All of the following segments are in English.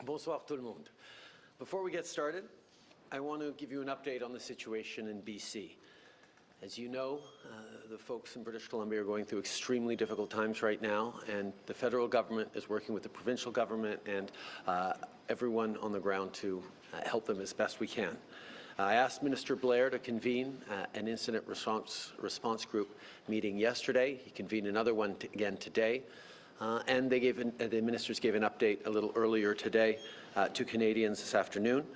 Bonsoir tout le monde. Before we get started, I want to give you an update on the situation in BC. As you know, the folks in British Columbia are going through extremely difficult times right now, and the federal government is working with the provincial government and everyone on the ground to help them as best we can. I asked Minister Blair to convene an incident response group meeting yesterday. He convened another one again today. And the ministers gave an update a little earlier today to Canadians this afternoon.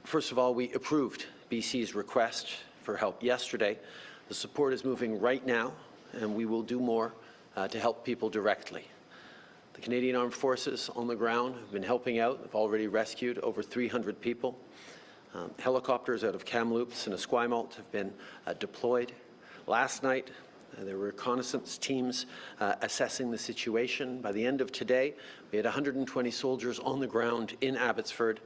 First of all, we approved BC's request for help yesterday. The support is moving right now, and we will do more to help people directly. The Canadian Armed Forces on the ground have been helping out. They've already rescued over 300 people. Helicopters out of Kamloops and Esquimalt have been deployed. Last night, there were reconnaissance teams assessing the situation. By the end of today, we had 120 soldiers on the ground in Abbotsford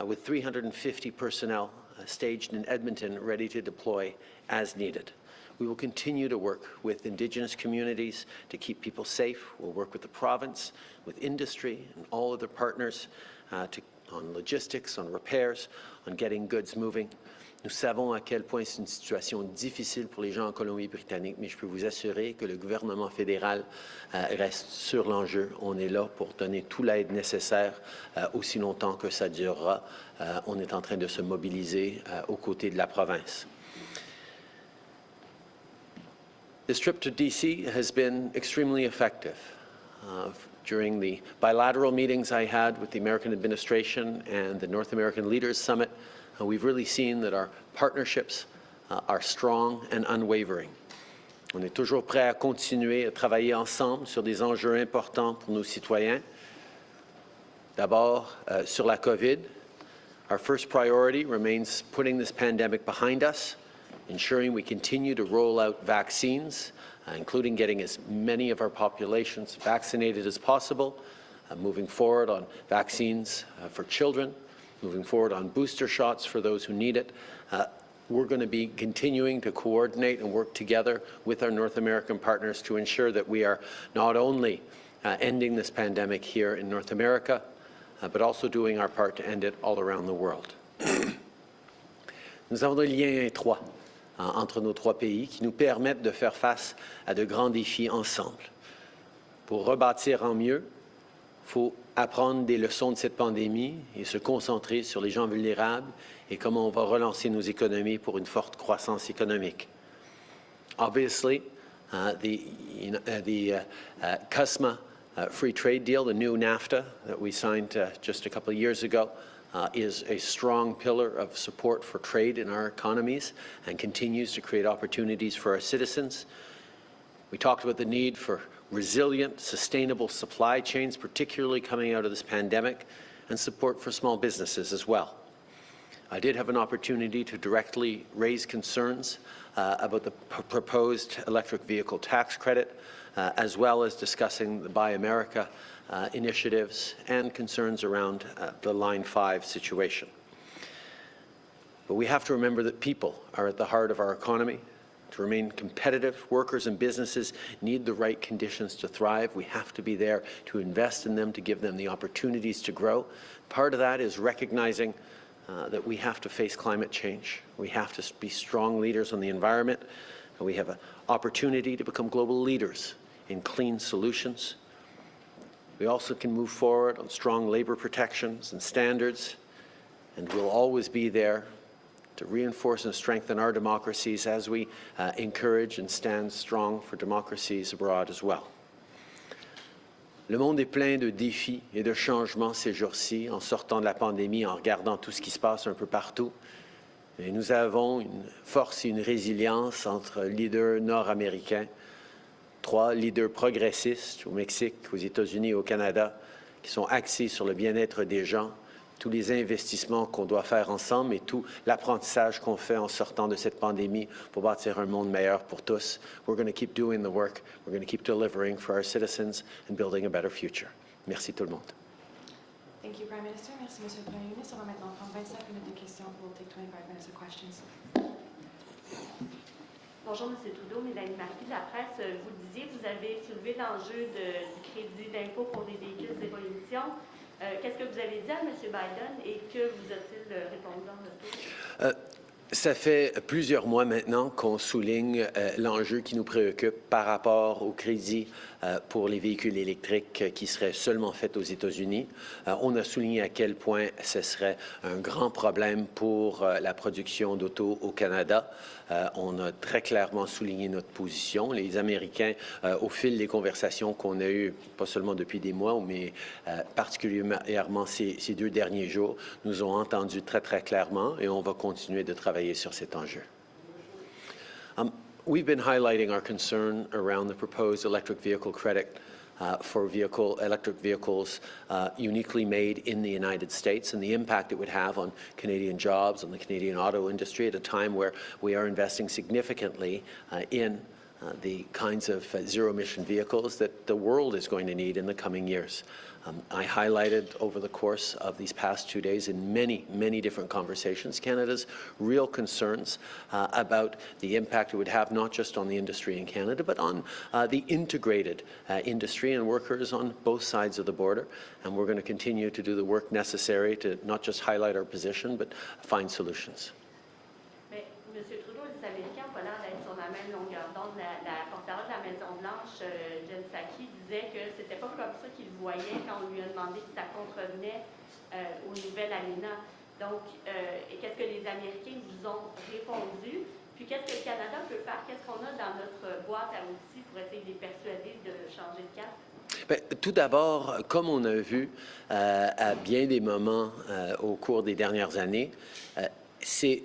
with 350 personnel staged in Edmonton ready to deploy as needed. We will continue to work with Indigenous communities to keep people safe. We'll work with the province, with industry and all other partners on logistics, on repairs, on getting goods moving. Nous savons à quel point c'est une situation difficile pour les gens en Colombie-Britannique, mais je peux vous assurer que le gouvernement fédéral reste sur l'enjeu. On est là pour donner toute l'aide nécessaire aussi longtemps que ça durera. On est en train de se mobiliser aux côtés de la province. This trip to DC has been extremely effective. During the bilateral meetings I had with the American administration and the North American Leaders Summit, we've really seen that our partnerships are strong and unwavering. On est toujours prêt à continuer à travailler ensemble sur des enjeux importants pour nos citoyens. D'abord, sur la COVID, our first priority remains putting this pandemic behind us, ensuring we continue to roll out vaccines, including getting as many of our populations vaccinated as possible, moving forward on vaccines for children, moving forward on booster shots for those who need it. We're going to be continuing to coordinate and work together with our North American partners to ensure that we are not only ending this pandemic here in North America, but also doing our part to end it all around the world. Nous avons des liens étroits entre nos trois pays qui nous permettent de faire face à de grands défis ensemble. Pour rebâtir en mieux, il faut apprendre des leçons de cette pandémie et se concentrer sur les gens vulnérables et comment on va relancer nos économies pour une forte croissance économique. Obviously, the CUSMA free trade deal, the new NAFTA that we signed just a couple of years ago, is a strong pillar of support for trade in our economies and continues to create opportunities for our citizens. We talked about the need for resilient, sustainable supply chains, particularly coming out of this pandemic, and support for small businesses as well. I did have an opportunity to directly raise concerns about the proposed electric vehicle tax credit, as well as discussing the Buy America initiatives and concerns around the Line 5 situation. But we have to remember that people are at the heart of our economy. To remain competitive, workers and businesses need the right conditions to thrive. We have to be there to invest in them, to give them the opportunities to grow. Part of that is recognizing that we have to face climate change. We have to be strong leaders on the environment. And we have an opportunity to become global leaders in clean solutions. We also can move forward on strong labor protections and standards, and we'll always be there to reinforce and strengthen our democracies as we encourage and stand strong for democracies abroad as well. Le monde est plein de défis et de changements ces jours-ci, en sortant de la pandémie, en regardant tout ce qui se passe un peu partout. Et nous avons une force et une résilience entre leaders nord-américains, 3 leaders progressistes au Mexique, aux États-Unis et au Canada, qui sont axés sur le bien-être des gens, tous les investissements qu'on doit faire ensemble et tout l'apprentissage qu'on fait en sortant de cette pandémie pour bâtir un monde meilleur pour tous. We're going to keep doing the work. We're going to keep delivering for our citizens and building a better future. Merci tout le monde. Thank you, Prime Minister. Merci, Monsieur le Premier ministre. On va maintenant prendre 25 minutes de questions. We'll take 25 minutes of questions. Bonjour, M. Trudeau, Mélanie Marquis de la presse. Vous le disiez, vous avez soulevé l'enjeu du crédit d'impôt pour les véhicules zéro émission. Qu'est-ce que vous avez dit à M. Biden et que vous a-t-il répondu en retour? Ça fait plusieurs mois maintenant qu'on souligne l'enjeu qui nous préoccupe par rapport au crédit pour les véhicules électriques qui seraient seulement faits aux États-Unis. On a souligné à quel point ce serait un grand problème pour la production d'auto au Canada. On a très clairement souligné notre position. Les Américains, au fil des conversations qu'on a eues, pas seulement depuis des mois, mais particulièrement ces 2 derniers jours, nous ont entendus très, très clairement et on va continuer de travailler sur cet enjeu. We've been highlighting our concern around the proposed electric vehicle credit for electric vehicles uniquely made in the United States and the impact it would have on Canadian jobs, on the Canadian auto industry at a time where we are investing significantly in the kinds of zero-emission vehicles that the world is going to need in the coming years. I highlighted over the course of these past 2 days in many, many different conversations Canada's real concerns about the impact it would have not just on the industry in Canada, but on the integrated industry and workers on both sides of the border. And we're going to continue to do the work necessary to not just highlight our position, but find solutions. Mais M. Trudeau, les Américains ont pas l'air d'être sur la même longueur d'onde. La porte-parole de la Maison-Blanche, Jen Psaki, disait que c'était pas comme ça qu'il voyait quand on lui a demandé si ça contrevenait au nouvel ALENA. Donc, qu'est-ce que les Américains vous ont répondu? Puis, qu'est-ce que le Canada peut faire? Qu'est-ce qu'on a dans notre boîte à outils pour essayer de les persuader de changer de cap? Bien, tout d'abord, comme on a vu à bien des moments au cours des dernières années, c'est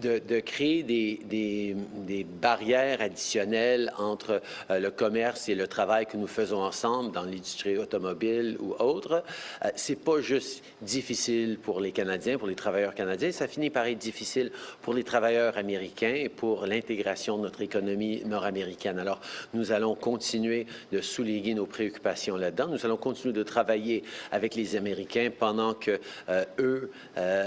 de créer des barrières additionnelles entre le commerce et le travail que nous faisons ensemble dans l'industrie automobile ou autre. C'est pas juste difficile pour les Canadiens, pour les travailleurs canadiens, ça finit par être difficile pour les travailleurs américains et pour l'intégration de notre économie nord-américaine. Alors, nous allons continuer de souligner nos préoccupations là-dedans. Nous allons continuer de travailler avec les Américains pendant que eux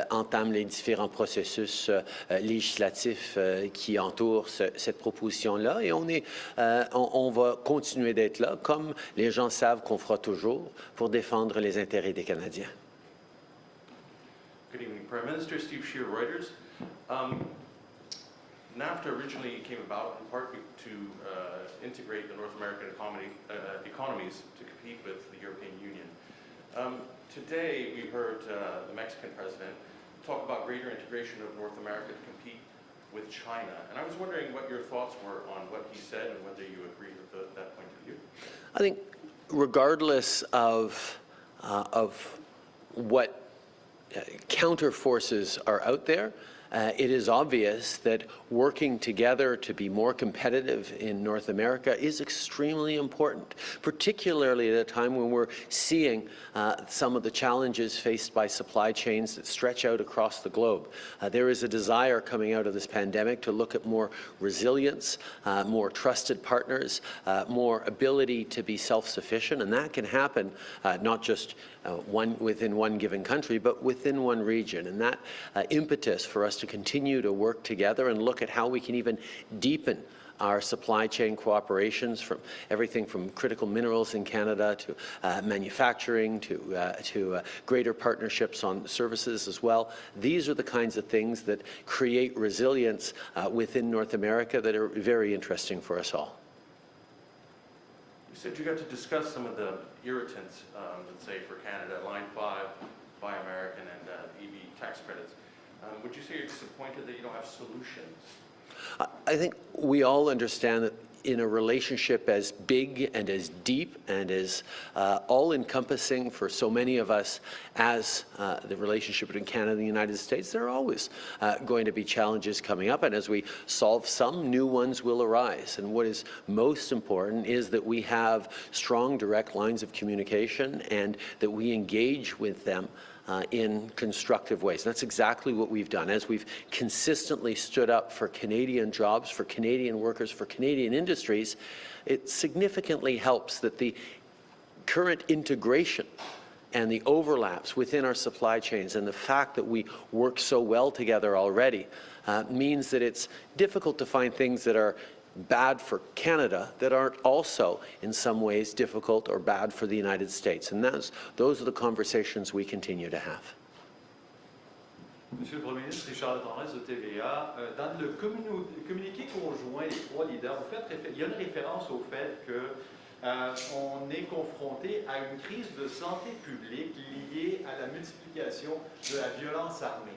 entament les différents processus législatifs qui entourent cette proposition-là. Et on va continuer d'être là, comme les gens savent qu'on fera toujours, pour défendre les intérêts des Canadiens. Good evening, Prime Minister. Steve Scheer, Reuters. NAFTA originally came about in part to integrate the North American economies to compete with the European Union. Today, we heard the Mexican president talk about greater integration of North America to compete with China. And I was wondering what your thoughts were on what he said and whether you agree with that point of view. I think regardless of what counter forces are out there, it is obvious that working together to be more competitive in North America is extremely important, particularly at a time when we're seeing some of the challenges faced by supply chains that stretch out across the globe. There is a desire coming out of this pandemic to look at more resilience, more trusted partners, more ability to be self-sufficient, and that can happen not just within one given country, but within one region. And that impetus for us to continue to work together and look at how we can even deepen our supply chain cooperations from everything from critical minerals in Canada to manufacturing to greater partnerships on services as well. These are the kinds of things that create resilience within North America that are very interesting for us all. You said you got to discuss some of the irritants, let's say, for Canada, Line 5, Buy American, and EV tax credits. Would you say you're disappointed that you don't have solutions? I think we all understand that in a relationship as big and as deep and as all-encompassing for so many of us as the relationship between Canada and the United States, there are always going to be challenges coming up, and as we solve some, new ones will arise. And what is most important is that we have strong, direct lines of communication and that we engage with them in constructive ways. And that's exactly what we've done. As we've consistently stood up for Canadian jobs, for Canadian workers, for Canadian industries, it significantly helps that the current integration and the overlaps within our supply chains and the fact that we work so well together already means that it's difficult to find things that are bad for Canada that aren't also in some ways difficult or bad for the United States. And those are the conversations we continue to have. Monsieur le Premier ministre, Richard Andrés de TVA, dans le communiqué conjoint des trois leaders, il y a une référence au fait qu'on est confronté à une crise de santé publique liée à la multiplication de la violence armée.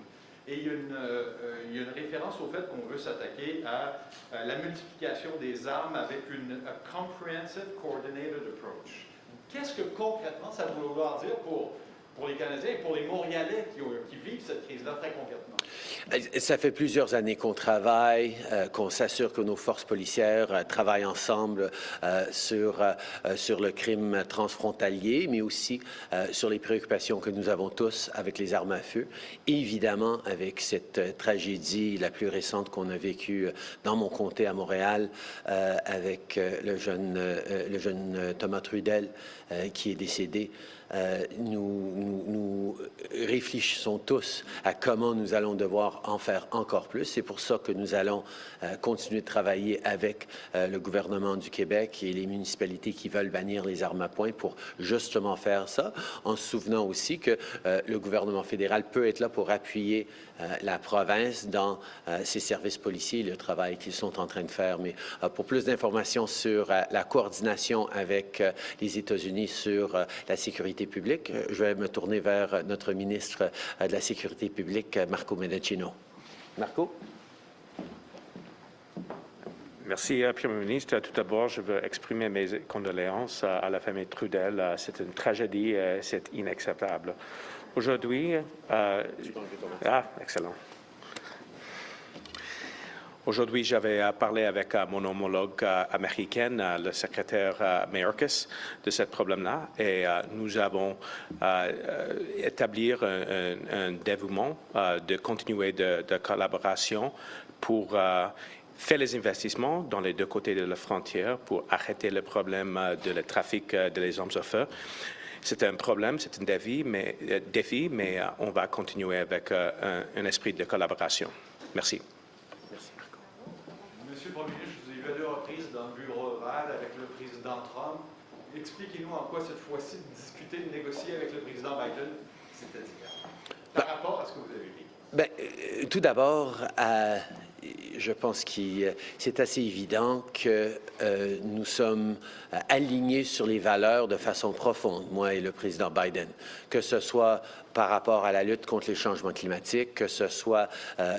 Et il y a une référence au fait qu'on veut s'attaquer à la multiplication des armes avec une comprehensive coordinated approach. Qu'est-ce que concrètement ça veut vouloir dire pour les Canadiens et pour les Montréalais qui vivent cette crise-là très concrètement? Ça fait plusieurs années qu'on travaille, qu'on s'assure que nos forces policières travaillent ensemble sur le crime transfrontalier, mais aussi sur les préoccupations que nous avons tous avec les armes à feu. Évidemment, avec cette tragédie la plus récente qu'on a vécue dans mon comté à Montréal, avec le jeune Thomas Trudel qui est décédé. Nous réfléchissons tous à comment nous allons devoir en faire encore plus. C'est pour ça que nous allons continuer de travailler avec le gouvernement du Québec et les municipalités qui veulent bannir les armes à poing pour justement faire ça, en se souvenant aussi que le gouvernement fédéral peut être là pour appuyer la province dans ses services policiers et le travail qu'ils sont en train de faire. Mais pour plus d'informations sur la coordination avec les États-Unis sur la sécurité publique, je vais me tourner vers notre ministre de la Sécurité publique, Marco Mendicino. Marco? Merci, Premier ministre. Tout d'abord, je veux exprimer mes condoléances à la famille Trudel. C'est une tragédie, c'est inacceptable. Aujourd'hui, excellent. Aujourd'hui, j'avais parlé avec mon homologue américaine, le secrétaire Mayorkas, de ce problème-là, et nous avons établi un dévouement de continuer de collaboration pour faire les investissements dans les deux côtés de la frontière pour arrêter le problème de le trafic de les armes à feu. C'est un problème, c'est un défi, mais on va continuer avec un esprit de collaboration. Merci. Monsieur le Premier ministre, je vous ai vu à 2 reprises dans le bureau ovale avec le président Trump. Expliquez-nous en quoi cette fois-ci de discuter, de négocier avec le président Biden, c'était différent par rapport à ce que vous avez vécu. Tout d'abord, je pense que c'est assez évident que nous sommes alignés sur les valeurs de façon profonde, moi et le président Biden, que ce soit par rapport à la lutte contre les changements climatiques, que ce soit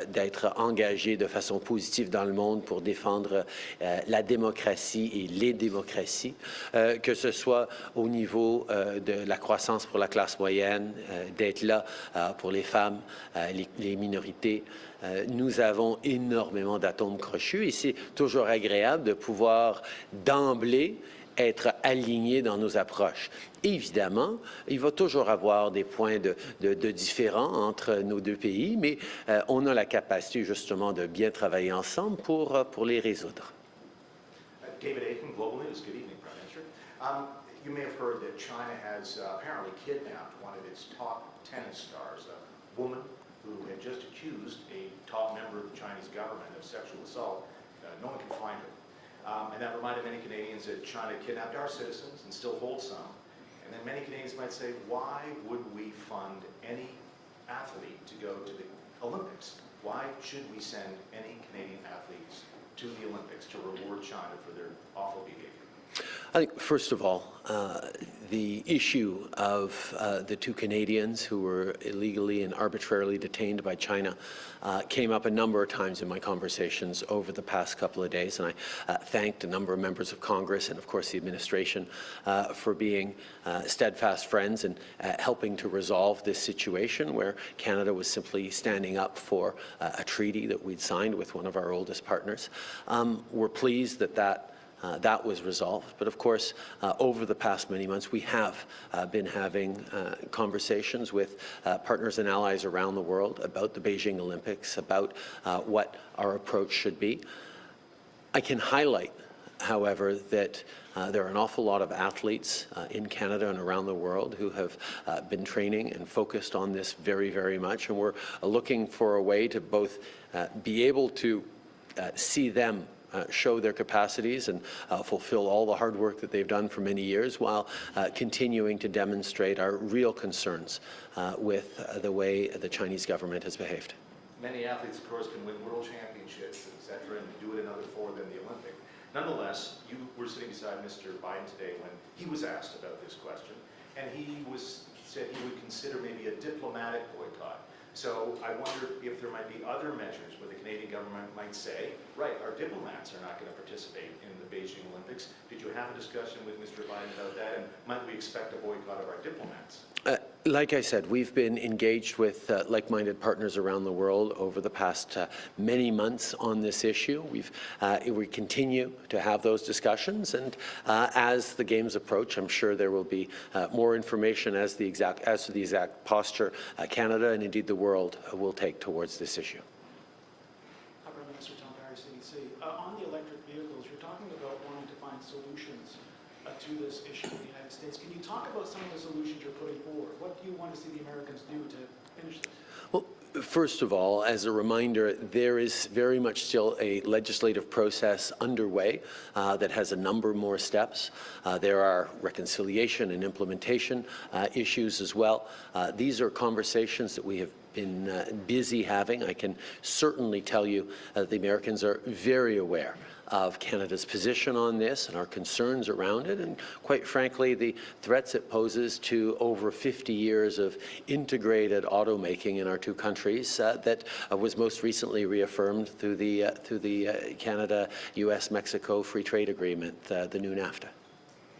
d'être engagé de façon positive dans le monde pour défendre la démocratie et les démocraties, que ce soit au niveau de la croissance pour la classe moyenne, d'être là pour les femmes, les minorités. Nous avons énormément d'atomes crochus et c'est toujours agréable de pouvoir d'emblée être alignés dans nos approches. Évidemment, il va toujours avoir des points de différents entre nos deux pays, mais on a la capacité justement de bien travailler ensemble pour les résoudre. David Aiken, Global News. Good evening, Prime Minister. You may have heard that China has apparently kidnapped one of its top tennis stars, a woman who had just accused a top member of the Chinese government of sexual assault. No one can find her. And that reminded many Canadians that China kidnapped our citizens and still holds some. And then many Canadians might say, why would we fund any athlete to go to the Olympics? Why should we send any Canadian athletes to the Olympics to reward China for their awful behavior? I think, first of all, the issue of the 2 Canadians who were illegally and arbitrarily detained by China came up a number of times in my conversations over the past couple of days, and I thanked a number of members of Congress and, of course, the administration for being steadfast friends and helping to resolve this situation where Canada was simply standing up for a treaty that we'd signed with one of our oldest partners. We're pleased that was resolved. But of course, over the past many months, we have been having conversations with partners and allies around the world about the Beijing Olympics, about what our approach should be. I can highlight, however, that there are an awful lot of athletes in Canada and around the world who have been training and focused on this very, very much. And we're looking for a way to both be able to see them show their capacities and fulfill all the hard work that they've done for many years, while continuing to demonstrate our real concerns with the way the Chinese government has behaved. Many athletes, of course, can win world championships, etc., and do it another four than the Olympic. Nonetheless, you were sitting beside Mr. Biden today when he was asked about this question, and he said he would consider maybe a diplomatic boycott. So I wonder if there might be other measures where the Canadian government might say, right, our diplomats are not going to participate in the Beijing Olympics. Did you have a discussion with Mr. Biden about that, and might we expect a boycott of our diplomats? Like I said, we've been engaged with like-minded partners around the world over the past many months on this issue. We continue to have those discussions, and as the games approach, I'm sure there will be more information as to the exact posture Canada and indeed the world will take towards this issue. Prime Minister CDC. On the electric vehicles, you're talking about wanting to find solutions to this issue in the United States. Can you talk about some of the solutions you're putting forward? What do you want to see the Americans do to finish this? Well, first of all, as a reminder, there is very much still a legislative process underway that has a number more steps. There are reconciliation and implementation issues as well. These are conversations that we have been busy having. I can certainly tell you that the Americans are very aware of Canada's position on this and our concerns around it, and quite frankly, the threats it poses to over 50 years of integrated automaking in our two countries that was most recently reaffirmed through the Canada-U.S.-Mexico Free Trade Agreement, the new NAFTA.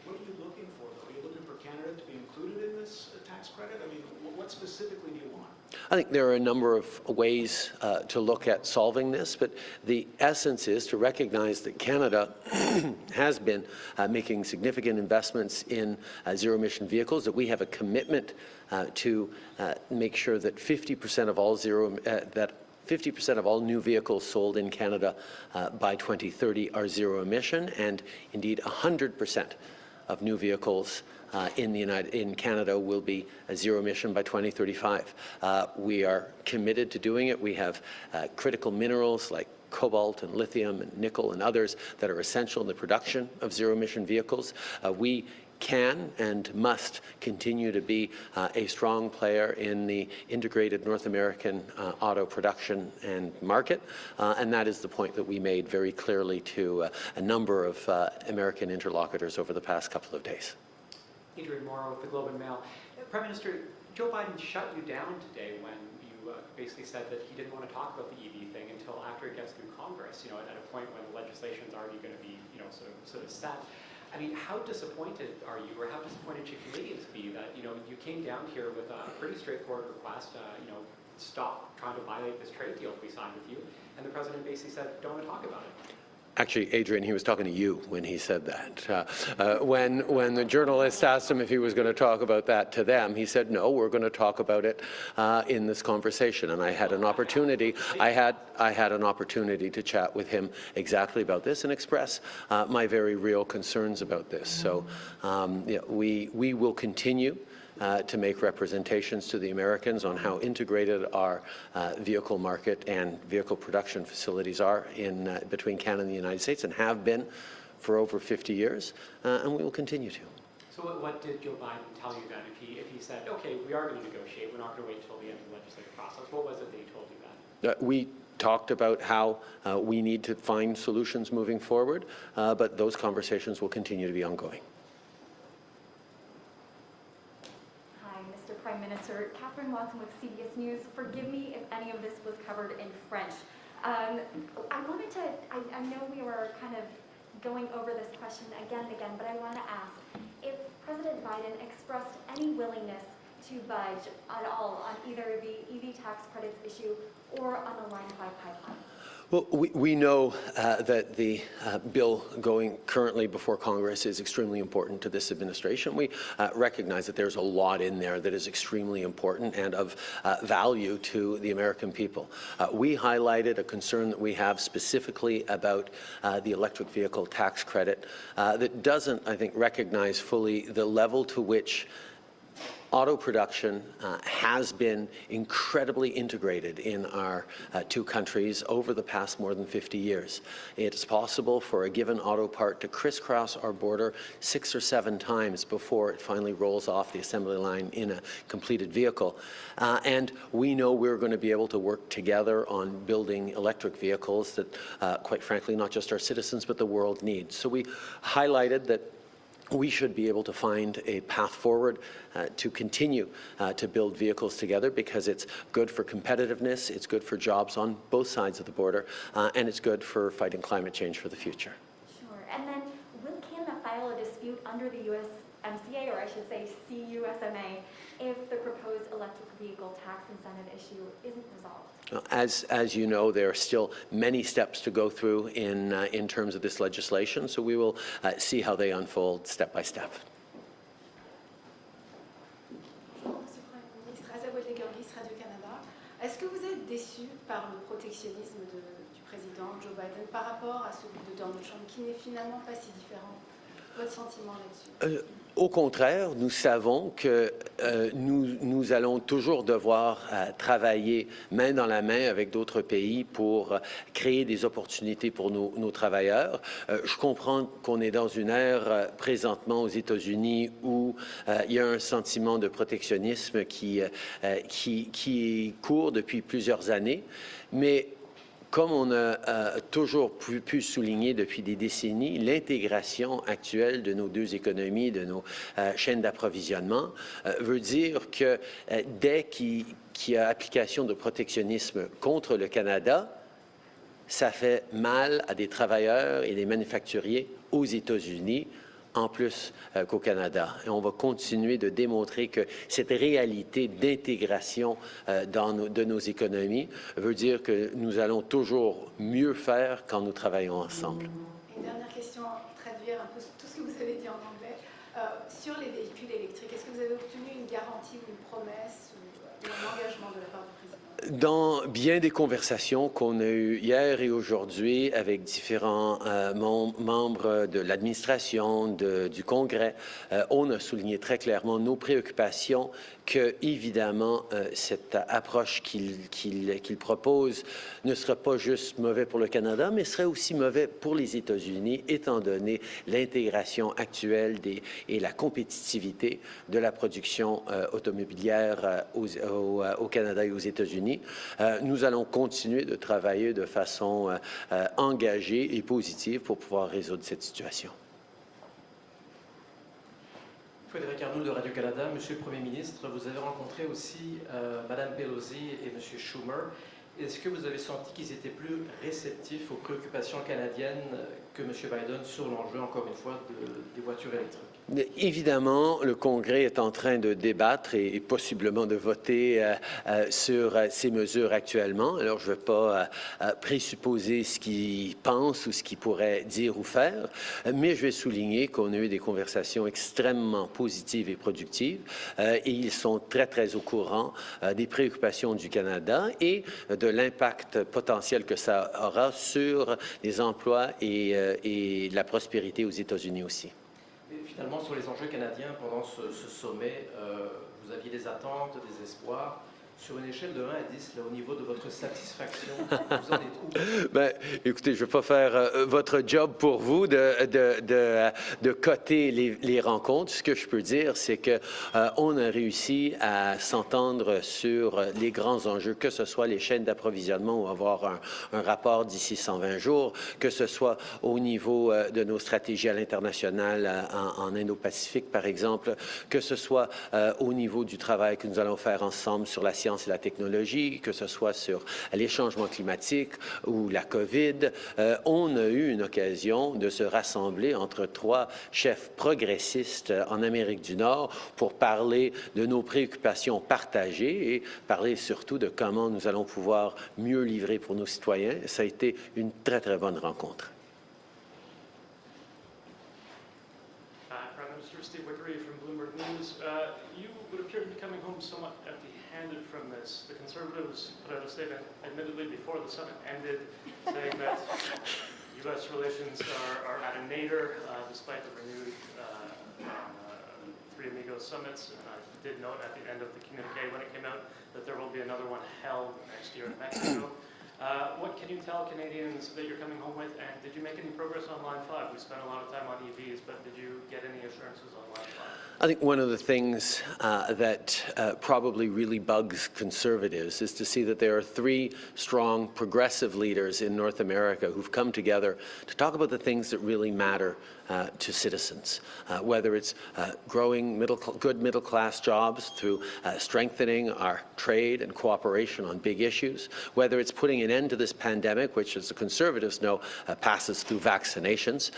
What are you looking for, though? Are you looking for Canada to be included in this tax credit? I mean, what specifically do you want? I think there are a number of ways to look at solving this, but the essence is to recognize that Canada has been making significant investments in zero-emission vehicles, that we have a commitment to make sure that 50% of all new vehicles sold in Canada by 2030 are zero-emission, and indeed 100% of new vehicles in Canada will be zero emission by 2035. We are committed to doing it. We have critical minerals like cobalt and lithium and nickel and others that are essential in the production of zero emission vehicles. We can and must continue to be a strong player in the integrated North American auto production and market, and that is the point that we made very clearly to a number of American interlocutors over the past couple of days. Adrian Morrow with the Globe and Mail. Prime Minister, Joe Biden shut you down today when you basically said that he didn't want to talk about the EV thing until after it gets through Congress, at a point when the legislation is already going to be, sort of set. I mean, how disappointed are you, or how disappointed should Canadians be that, you came down here with a pretty straightforward request, stop trying to violate this trade deal we signed with you, and the President basically said, don't want to talk about it. Actually, Adrian, he was talking to you when he said that. When the journalist asked him if he was going to talk about that to them, he said, no, we're going to talk about it in this conversation. And I had an opportunity. I had an opportunity to chat with him exactly about this and express my very real concerns about this. So we will continue to make representations to the Americans on how integrated our vehicle market and vehicle production facilities are in between Canada and the United States, and have been for over 50 years, and we will continue to. So what did Joe Biden tell you then? If he said, okay, we are going to negotiate, we're not going to wait until the end of the legislative process, what was it that he told you then? We talked about how we need to find solutions moving forward, but those conversations will continue to be ongoing. Prime Minister, Catherine Watson with CBS News. Forgive me if any of this was covered in French. I know we were kind of going over this question again and again, but I want to ask if President Biden expressed any willingness to budge at all on either the EV tax credits issue or on the Line 5 pipeline. Well, we know that the bill going currently before Congress is extremely important to this administration. We recognize that there's a lot in there that is extremely important and of value to the American people. We highlighted a concern that we have specifically about the electric vehicle tax credit that doesn't, I think, recognize fully the level to which Auto production has been incredibly integrated in our two countries over the past more than 50 years. It's possible for a given auto part to crisscross our border 6 or 7 times before it finally rolls off the assembly line in a completed vehicle. And we know we're going to be able to work together on building electric vehicles that, quite frankly, not just our citizens, but the world needs. So we highlighted that we should be able to find a path forward to continue to build vehicles together, because it's good for competitiveness, it's good for jobs on both sides of the border, and it's good for fighting climate change for the future. Sure. And then will Canada file a dispute under the USMCA, or I should say CUSMA, if the proposed electric vehicle tax incentive issue isn't resolved? As you know, there are still many steps to go through in terms of this legislation, so we will see how they unfold step by step. Bonjour, Monsieur le Premier ministre. Radio-Canada. Est-ce que vous êtes déçu par le protectionnisme du président Joe Biden par rapport à celui de Donald Trump, qui n'est finalement pas si différent? Votre sentiment là-dessus? Au contraire, nous savons que nous allons toujours devoir travailler main dans la main avec d'autres pays pour créer des opportunités pour nos travailleurs. Je comprends qu'on est dans une ère présentement aux États-Unis où il y a un sentiment de protectionnisme qui court depuis plusieurs années, mais comme on a toujours pu souligner depuis des décennies, l'intégration actuelle de nos deux économies, de nos chaînes d'approvisionnement, veut dire que dès qu'il y a application de protectionnisme contre le Canada, ça fait mal à des travailleurs et des manufacturiers aux États-Unis, en plus qu'au Canada. Et on va continuer de démontrer que cette réalité d'intégration de nos économies veut dire que nous allons toujours mieux faire quand nous travaillons ensemble. Une dernière question, traduire un peu tout ce que vous avez dit en anglais. Sur les véhicules électriques, est-ce que vous avez obtenu une garantie ou une promesse ou un engagement de la part du président? Dans bien des conversations qu'on a eues hier et aujourd'hui avec différents membres de l'administration, du Congrès, on a souligné très clairement nos préoccupations que, évidemment, cette approche qu'il propose ne sera pas juste mauvais pour le Canada, mais serait aussi mauvais pour les États-Unis, étant donné l'intégration actuelle et la compétitivité de la production automobilière au Canada et aux États-Unis. Nous allons continuer de travailler de façon engagée et positive pour pouvoir résoudre cette situation. Frédéric Arnould de Radio-Canada. Monsieur le Premier ministre, vous avez rencontré aussi Mme Pelosi et M. Schumer. Est-ce que vous avez senti qu'ils étaient plus réceptifs aux préoccupations canadiennes que M. Biden sur l'enjeu, encore une fois, des voitures électriques? Évidemment, le Congrès est en train de débattre et possiblement de voter sur ces mesures actuellement. Alors, je ne vais pas présupposer ce qu'ils pensent ou ce qu'ils pourraient dire ou faire, mais je vais souligner qu'on a eu des conversations extrêmement positives et productives et ils sont très, très au courant des préoccupations du Canada et de l'impact potentiel que ça aura sur les emplois et la prospérité aux États-Unis aussi. Finalement, sur les enjeux canadiens, pendant ce sommet, vous aviez des attentes, des espoirs. Sur une échelle de 1 à 10, là, au niveau de votre satisfaction, vous en êtes où? Bien, écoutez, je ne vais pas faire votre job pour vous de coter les rencontres. Ce que je peux dire, c'est qu'on a réussi à s'entendre sur les grands enjeux, que ce soit les chaînes d'approvisionnement ou avoir un rapport d'ici 120 jours, que ce soit au niveau de nos stratégies à l'international en Indo-Pacifique, par exemple, que ce soit au niveau du travail que nous allons faire ensemble sur la science et la technologie, que ce soit sur les changements climatiques ou la COVID. On a eu une occasion de se rassembler entre 3 chefs progressistes en Amérique du Nord pour parler de nos préoccupations partagées et parler surtout de comment nous allons pouvoir mieux livrer pour nos citoyens. Ça a été une très, très bonne rencontre. Prime Minister from Bloomberg News. You would appear to be coming home somewhat empty-handed from this. The Conservatives put out a statement, admittedly before the summit ended, saying that U.S. relations are at a nadir despite the renewed Three Amigos summits, and I did note at the end of the communique when it came out that there will be another one held next year in Mexico. What can you tell Canadians that you're coming home with, and did you make any progress on Line 5? We spent a lot of time on EVs, but did you get any assurances on Line 5? I think one of the things that probably really bugs conservatives is to see that there are three strong progressive leaders in North America who've come together to talk about the things that really matter to citizens, whether it's growing good middle-class jobs through strengthening our trade and cooperation on big issues, whether it's putting an end to this pandemic, which, as the Conservatives know, passes through vaccinations,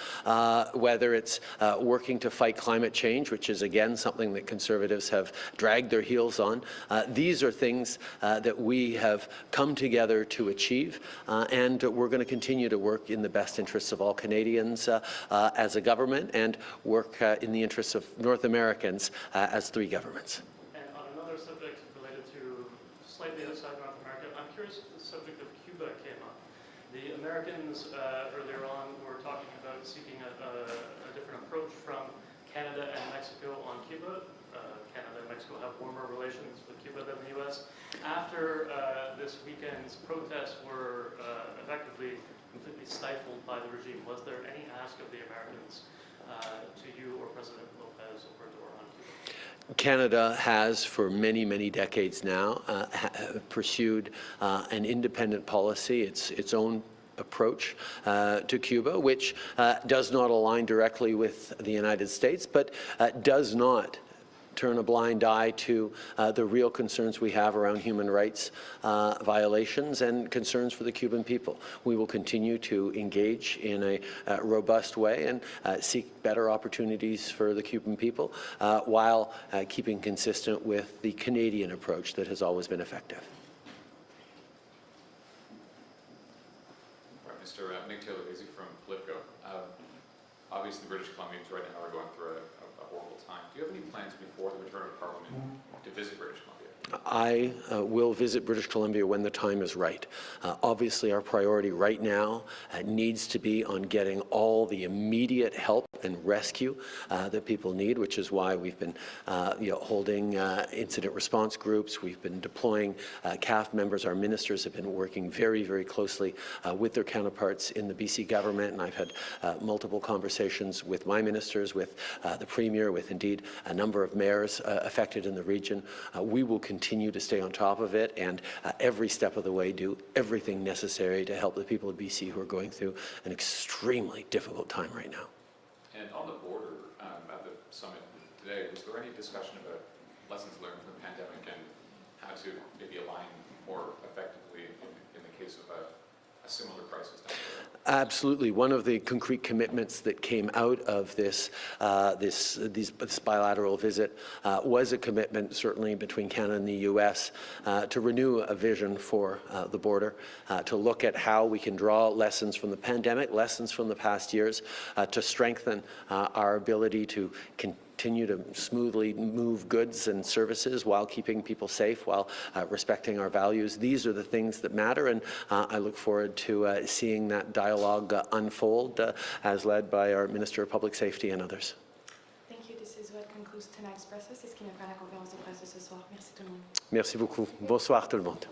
whether it's working to fight climate change, which is, again, something that Conservatives have dragged their heels on. These are things that we have come together to achieve, and we're going to continue to work in the best interests of all Canadians as a government and work in the interests of North Americans as three governments. And on another subject related to slightly outside North America, I'm curious if the subject of Cuba came up. The Americans earlier on were talking about seeking a different approach from Canada and Mexico on Cuba. Canada and Mexico have warmer relations with Cuba than the U.S. After this weekend's protests were effectively completely stifled by the regime, was there any ask of the Americans to you or President López Obrador on Cuba? Canada has, for many, many decades now, pursued an independent policy, its own approach to Cuba, which does not align directly with the United States, but does not turn a blind eye to the real concerns we have around human rights violations and concerns for the Cuban people. We will continue to engage in a robust way and seek better opportunities for the Cuban people while keeping consistent with the Canadian approach that has always been effective. Mr. Nick Taylor-Lazy from Politico. Obviously, British Columbians right now are going through a horrible time. Do you have any plans before the return of Parliament to visit British Columbia? I will visit British Columbia when the time is right. Obviously, our priority right now needs to be on getting all the immediate help and rescue that people need, which is why we've been holding incident response groups. We've been deploying CAF members. Our ministers have been working very, very closely with their counterparts in the BC government, and I've had multiple conversations with my ministers, with the Premier, with indeed a number of mayors affected in the region. We will continue to stay on top of it and every step of the way do everything necessary to help the people of BC who are going through an extremely difficult time right now. And on the border, at the summit today, was there any discussion about lessons learned from the pandemic and how to maybe align more effectively in the case of a similar crisis down the road? Absolutely. One of the concrete commitments that came out of this bilateral visit was a commitment, certainly between Canada and the U.S., to renew a vision for the border, to look at how we can draw lessons from the pandemic, lessons from the past years, to strengthen our ability to continue to smoothly move goods and services while keeping people safe, while respecting our values. These are the things that matter, and I look forward to seeing that dialogue unfold as led by our Minister of Public Safety and others. Thank you. This is what concludes tonight's press. C'est ce qui met fin à la conférence de presse de ce soir. Merci tout le monde. Merci beaucoup. Bonsoir tout le monde.